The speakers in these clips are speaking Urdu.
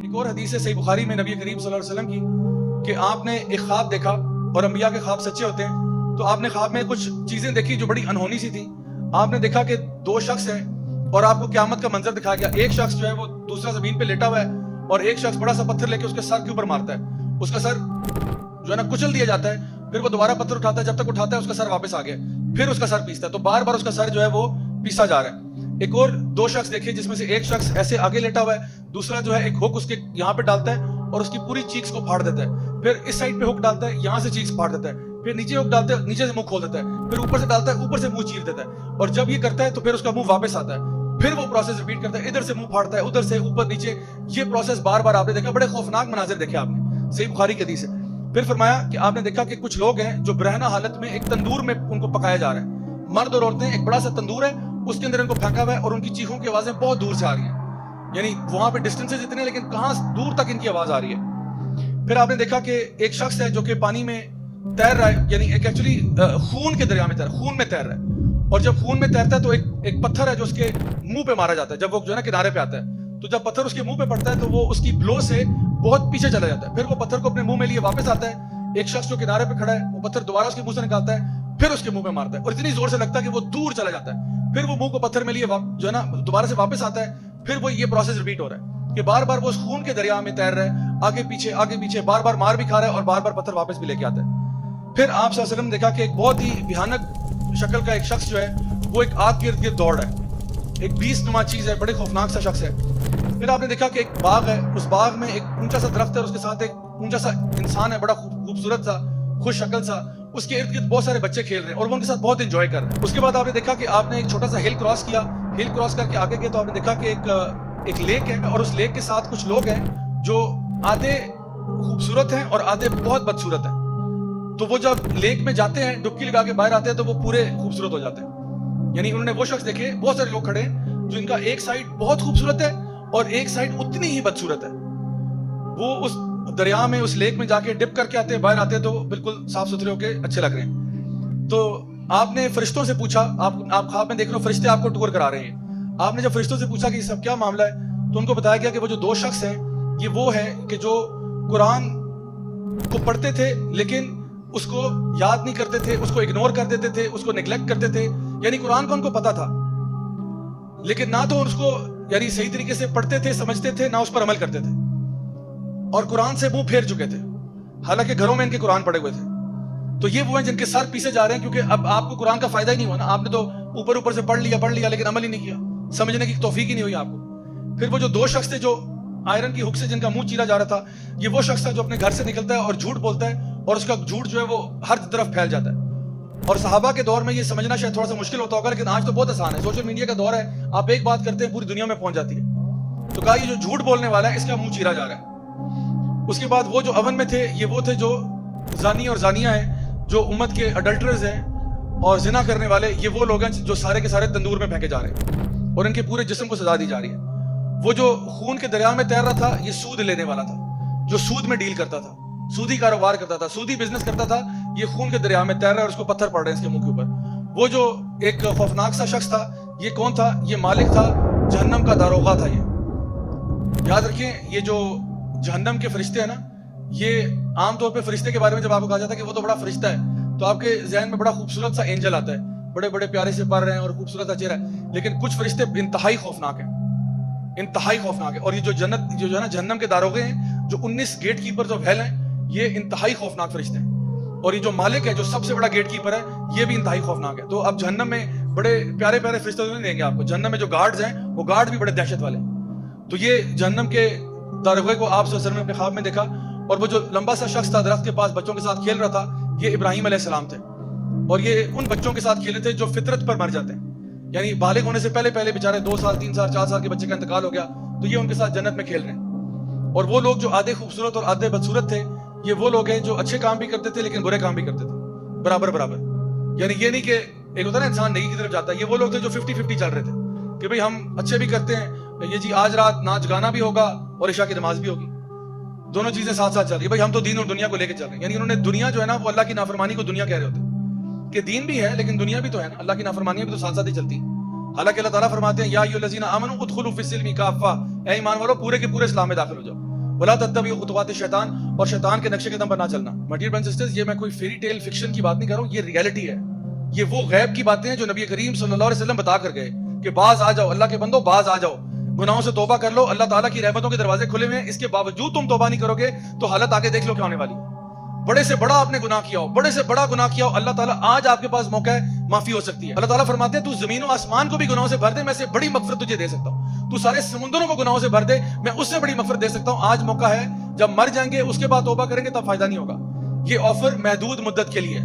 ایک اور حدیث ہے صحیح بخاری میں نبی کریم صلی اللہ علیہ وسلم کی کہ آپ نے ایک خواب دیکھا، اور انبیاء کے خواب سچے ہوتے ہیں، تو آپ نے خواب میں کچھ چیزیں دیکھی جو بڑی انہونی سی تھیں. آپ نے دیکھا کہ دو شخص ہیں اور آپ کو قیامت کا منظر دکھایا گیا. ایک شخص جو ہے وہ دوسرا زمین پہ لیٹا ہوا ہے اور ایک شخص بڑا سا پتھر لے کے اس کے سر کے اوپر مارتا ہے. اس کا سر جو ہے نا کچل دیا جاتا ہے، پھر وہ دوبارہ پتھر اٹھاتا ہے، جب تک اٹھاتا ہے اس کا سر واپس آ گیا، پھر اس کا سر پیستا ہے. تو بار بار اس کا سر جو ہے وہ پیسا جا رہا ہے. ایک اور دو شخص دیکھے جس میں سے ایک شخص ایسے آگے لیٹا ہوا ہے، دوسرا جو ہے ایک ہک اس کے یہاں پہ ڈالتا ہے اور اس کی پوری چیکس کو پھاڑ دیتا ہے. پھر اس سائڈ پہ ہک ڈالتا ہے، یہاں سے چیکس پھاڑ دیتا ہے. پھر نیچے ہک ڈالتا ہے، نیچے سے منہ کھول دیتا ہے. پھر اوپر سے ڈالتا ہے، اوپر سے منہ چیر دیتا ہے. اور جب یہ کرتا ہے تو پھر اس کا منہ واپس آتا ہے. پھر وہ پروسیس ریپیٹ کرتا ہے، ادھر سے منہ پھاڑتا ہے، ادھر سے اوپر نیچے. یہ پروسیس بار بار آپ نے دیکھا. بڑے خوفناک مناظر دیکھے آپ نے، صحیح بخاری کی حدیث ہے. پھر فرمایا کہ آپ نے دیکھا کہ کچھ لوگ ہیں جو برہنہ حالت میں ایک تندور میں ان کو پکایا جا رہا ہے. مرد اور عورتیں، ایک بڑا سا تندور ہے، اس کے اندر ان کو پھینکا ہوا ہے اور ان کی چیخوں کی آوازیں بہت دور سے آ رہی ہیں. یعنی وہاں پہ ڈسٹینسز اتنے ہیں لیکن کہاں دور تک ان کی آواز آ رہی ہے. پھر آپ نے دیکھا کہ ایک شخص ہے جو کہ پانی میں تیر رہا ہے، یعنی ایک ایکچولی خون کے دریا میں تیر، خون میں تیر رہا ہے. اور جب خون میں تیرتا ہے تو ایک پتھر ہے جو اس کے منہ پہ مارا جاتا ہے جب وہ جو ہے نا کنارے پہ آتا ہے. تو جب پتھر اس کے منہ پہ پڑتا ہے تو وہ اس کی بلو سے بہت پیچھے چلا جاتا ہے. پھر وہ پتھر کو اپنے منہ میں لیے واپس آتا ہے. ایک شخص جو کنارے پہ کھڑا ہے وہ پتھر دوبارہ اس کے منہ سے نکالتا ہے، پھر اس کے منہ پہ مارتا ہے اور اتنی زور سے لگتا ہے کہ وہ دور چلا جاتا ہے. پھر وہ منہ کو پتھر میں لیے جو ہے نا دوبارہ سے واپس آتا ہے. پھر وہ یہ پروسیس ریپیٹ ہو رہا ہے کہ بار بار وہ اس خون کے دریا میں تیر رہا ہے، آگے پیچھے بار بار مار بھی کھا رہا ہے اور بار بار پتھر واپس بھی لے کے آتا ہے. پھر آپ صلی اللہ علیہ وسلم نے دیکھا کہ ایک بہت ہی بھیانک شکل کا ایک شخص جو ہے وہ ایک آگ کے ارد گرد دوڑ رہا ہے. ایک بیس نما چیز ہے، بڑے خوفناک سا شخص ہے. پھر آپ نے دیکھا کہ ایک باغ ہے، اس باغ میں ایک اونچا سا درخت ہے اور اس کے ساتھ ایک اونچا سا انسان ہے، بڑا خوبصورت سا، خوش شکل سا. اس کے ارد گرد بہت سارے بچے کھیل رہے ہیں اور وہ ان کے ساتھ بہت انجوائے کر رہے ہیں. اس کے بعد آپ نے دیکھا کہ آپ نے ایک چھوٹا سا ہل کراس کیا. ہل کراس کر کے آگے گئے تو آپ نے دیکھا کہ ایک لیک ہے اور اس لیک کے ساتھ کچھ لوگ ہیں جو آدھے خوبصورت ہیں اور آدھے بہت بدصورت ہیں. تو وہ جب لیک میں جاتے ہیں ڈبکی لگا کے باہر آتے ہیں تو وہ پورے خوبصورت ہو جاتے ہیں. یعنی انہوں نے وہ شخص دیکھے، بہت سارے لوگ کھڑے ہیں جو ان کا ایک سائڈ بہت خوبصورت ہے اور ایک سائڈ اتنی ہی بدصورت ہے. وہ اس دریا میں، اس لیک میں جا کے ڈپ کر کے آتے ہیں، باہر آتے ہیں تو بالکل صاف ستھرے ہو کے اچھے لگ رہے ہیں. تو آپ نے فرشتوں سے پوچھا، آپ خواب میں دیکھ رہے ہو فرشتے آپ کو ٹور کرا رہے ہیں. آپ نے جب فرشتوں سے پوچھا کہ یہ سب کیا معاملہ ہے تو ان کو بتایا گیا کہ وہ جو دو شخص ہیں یہ وہ ہیں کہ جو قرآن کو پڑھتے تھے لیکن اس کو یاد نہیں کرتے تھے، اس کو اگنور کر دیتے تھے، اس کو نیگلیکٹ کرتے تھے. یعنی قرآن کو ان کو پتا تھا لیکن نہ تو اس کو یعنی صحیح طریقے سے پڑھتے تھے، سمجھتے تھے، نہ اس پر عمل کرتے تھے اور قرآن سے منہ پھیر چکے تھے حالانکہ گھروں میں ان کے قرآن پڑھے ہوئے تھے. تو یہ وہ ہیں جن کے سر پیسے جا رہے ہیں کیونکہ اب آپ کو قرآن کا فائدہ ہی نہیں ہوا نا. آپ نے تو اوپر سے پڑھ لیا لیکن عمل ہی نہیں کیا، سمجھنے کی توفیق ہی نہیں ہوئی آپ کو. پھر وہ جو دو شخص تھے جو آئرن کی ہک سے جن کا منہ چیرا جا رہا تھا، یہ وہ شخص تھا جو اپنے گھر سے نکلتا ہے اور جھوٹ بولتا ہے اور اس کا جھوٹ جو ہے وہ ہر طرف پھیل جاتا ہے. اور صحابہ کے دور میں یہ سمجھنا شاید تھوڑا سا مشکل ہوتا ہوگا لیکن آج تو بہت آسان ہے. سوشل میڈیا کا دور ہے، آپ ایک بات کرتے ہیں پوری دنیا میں پہنچ جاتی ہے. تو کہا یہ جو جھوٹ بولنے والا ہے اس کا منہ چیرا جا رہا ہے. اس کے بعد وہ جو اون میں تھے یہ وہ تھے جو زانی اور زانیہ ہیں، جو امت کے اڈلٹرز ہیں اور زنا کرنے والے. یہ وہ لوگ ہیں جو سارے کے سارے تندور میں پھینکے جا رہے ہیں اور ان کے پورے جسم کو سزا دی جا رہی ہے. وہ جو خون کے دریا میں تیر رہا تھا یہ سود لینے والا تھا، جو سود میں ڈیل کرتا تھا، سودی کاروبار کرتا تھا، سودی بزنس کرتا تھا. یہ خون کے دریا میں تیر رہا ہے اور اس کو پتھر پڑ رہے ہیں اس کے منہ کے اوپر. وہ جو ایک خوفناک سا شخص تھا یہ کون تھا؟ یہ مالک تھا، جہنم کا داروغہ تھا. یہ یاد رکھیں، یہ جو جہنم کے فرشتے ہیں نا، یہ عام طور پہ فرشتے کے بارے میں جب آپ کو کہا جاتا ہے کہ وہ تو بڑا فرشتہ ہے تو آپ کے ذہن میں بڑا خوبصورت سا اینجل آتا ہے، بڑے بڑے پیارے سے پر رہے ہیں اور خوبصورت سا چہرہ ہے. لیکن کچھ فرشتے انتہائی خوفناک ہیں، انتہائی خوفناک ہے. اور یہ جو جنت جو ہے نا جہنم کے داروغے ہیں، جو 19 گیٹ کیپرز آف ہیل ہیں، یہ انتہائی خوفناک فرشتے ہیں. اور یہ جو مالک ہے جو سب سے بڑا گیٹ کیپر ہے یہ بھی انتہائی خوفناک ہے. تو اب جہنم میں بڑے پیارے پیارے فرشتے نہیں دیں گے آپ کو. جہنم میں جو گارڈز ہیں وہ گارڈ بھی بڑے دہشت والے. تو یہ جہنم کے داروغے کو آپ صلی اللہ علیہ وسلم نے اپنے خواب میں دیکھا. اور وہ جو لمبا سا شخص تھا درخت کے پاس بچوں کے ساتھ کھیل رہا تھا، یہ ابراہیم علیہ السلام تھے. اور یہ ان بچوں کے ساتھ کھیلے تھے جو فطرت پر مر جاتے ہیں. یعنی بالغ ہونے سے پہلے بیچارے 2 سال 3 سال 4 سال کے بچے کا انتقال ہو گیا تو یہ ان کے ساتھ جنت میں کھیل رہے ہیں. اور وہ لوگ جو آدھے خوبصورت اور آدھے بدصورت تھے یہ وہ لوگ ہیں جو اچھے کام بھی کرتے تھے لیکن برے کام بھی کرتے تھے برابر. یعنی یہ نہیں کہ ایک ہوتا ہے نا انسان نیکی کی طرف جاتا ہے، یہ وہ لوگ تھے جو 50-50 چل رہے تھے کہ بھئی ہم اچھے بھی کرتے ہیں، یہ جی آج رات ناچ گانا بھی ہوگا اور عشاء کی نماز بھی ہوگی، دونوں چیزیں ساتھ ساتھ چل رہی ہے. بھئی ہم تو دین اور دنیا کو لے کے چل رہے ہیں. یعنی انہوں نے دنیا جو ہے نا وہ اللہ کی نافرمانی کو دنیا کہہ رہے ہوتے کہ دین بھی ہے لیکن دنیا بھی تو ہے نا، اللہ کی نافرمانیاں بھی تو ساتھ ساتھ ہی چلتی ہیں. حالانکہ اللہ تعالیٰ فرماتے ہیں یا ایھا الذین آمنوا ادخلوا فی السلم کافہ، اے ایمان والو پورے کے پورے اسلام میں داخل ہو جاؤ. ولا تتبعوا خطوات الشیطان، اور شیطان کے نقشے قدم پر نہ چلنا. My dear brothers and sisters، یہ میں کوئی فیری ٹیل فکشن کی بات نہیں کر رہا ہوں، یہ ریئلٹی ہے. یہ وہ غیب کی باتیں ہیں جو نبی کریم صلی اللہ علیہ وسلم بتا کر گئے کہ باز آ جاؤ، اللہ کے بندو باز آ جاؤ، گناہوں سے توبہ کر لو، اللہ تعالیٰ کی رحمتوں کے دروازے کھلے ہوئے ہیں. اس کے باوجود تم توبہ نہیں کرو گے تو حالت آگے دیکھ لو کیا ہونے والی. بڑے سے بڑا آپ نے گناہ کیا ہو، بڑے سے بڑا گناہ کیا ہو، اللہ تعالیٰ آج آپ کے پاس موقع ہے، معافی ہو سکتی ہے. اللہ تعالیٰ فرماتے ہیں تو زمین و آسمان کو بھی گناہوں سے بھر دے، میں سے بڑی مغفرت تجھے دے سکتا ہوں. تو سارے سمندروں کو گناہوں سے بھر دے، میں اس سے بڑی مغفرت دے سکتا ہوں. آج موقع ہے، جب مر جائیں گے اس کے بعد توبہ کریں گے تب فائدہ نہیں ہوگا. یہ آفر محدود مدت کے لیے،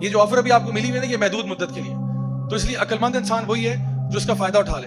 یہ جو آفر ابھی آپ کو ملی ہوئی ہے نا، یہ محدود مدت کے لیے. تو اس لیے عقل مند انسان وہی ہے جو اس کا فائدہ اٹھا لے.